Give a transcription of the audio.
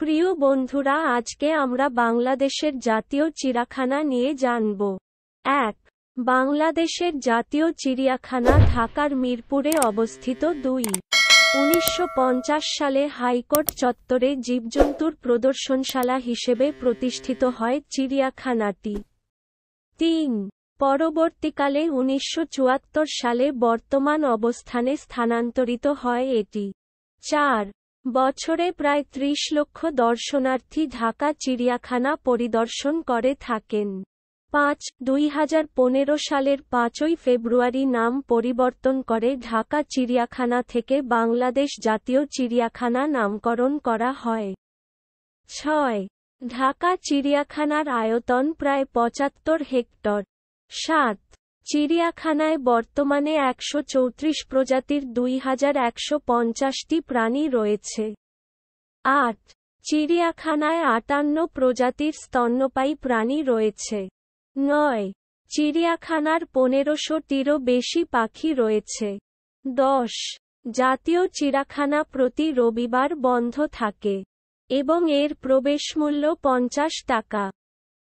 প্রিয় বন্ধুরা, আজকে আমরা বাংলাদেশের জাতীয় চিড়িয়াখানা নিয়ে জানব। ১. বাংলাদেশের জাতীয় চিড়িয়াখানা ঢাকার মিরপুরে অবস্থিত। ২. ১৯৫০ সালে হাইকোর্ট চত্বরে জীবজন্তুর প্রদর্শনশালা হিসেবে প্রতিষ্ঠিত হয় চিড়িয়াখানাটি। ৩. পরবর্তীকালে ১৯৭৪ সালে বর্তমান অবস্থানে স্থানান্তরিত হয় এটি। ৪. বছরে প্রায় ৩০ লক্ষ দর্শনার্থী ঢাকা চিড়িয়াখানা পরিদর্শন করে থাকেন। ৫. ২০১৫ সালের ৫ই ফেব্রুয়ারি নাম পরিবর্তন করে ঢাকা চিড়িয়াখানা থেকে বাংলাদেশ জাতীয় চিড়িয়াখানা নামকরণ করা হয়। ৬. ঢাকা চিড়িয়াখানার আয়তন প্রায় ৭৫ হেক্টর। ৭. চিড়িয়াখানায় বর্তমানে ১৩৪ প্রজাতির ২,১৫০টি প্রাণী রয়েছে। ৮. চিড়িয়াখানায় ৫৮ প্রজাতির স্তন্যপায়ী প্রাণী রয়েছে। ৯. চিড়িয়াখানার ১৫০০টিরও বেশি পাখি রয়েছে। ১০. জাতীয় চিড়িয়াখানা প্রতি রবিবার বন্ধ থাকে এবং এর প্রবেশমূল্য ৫০ টাকা।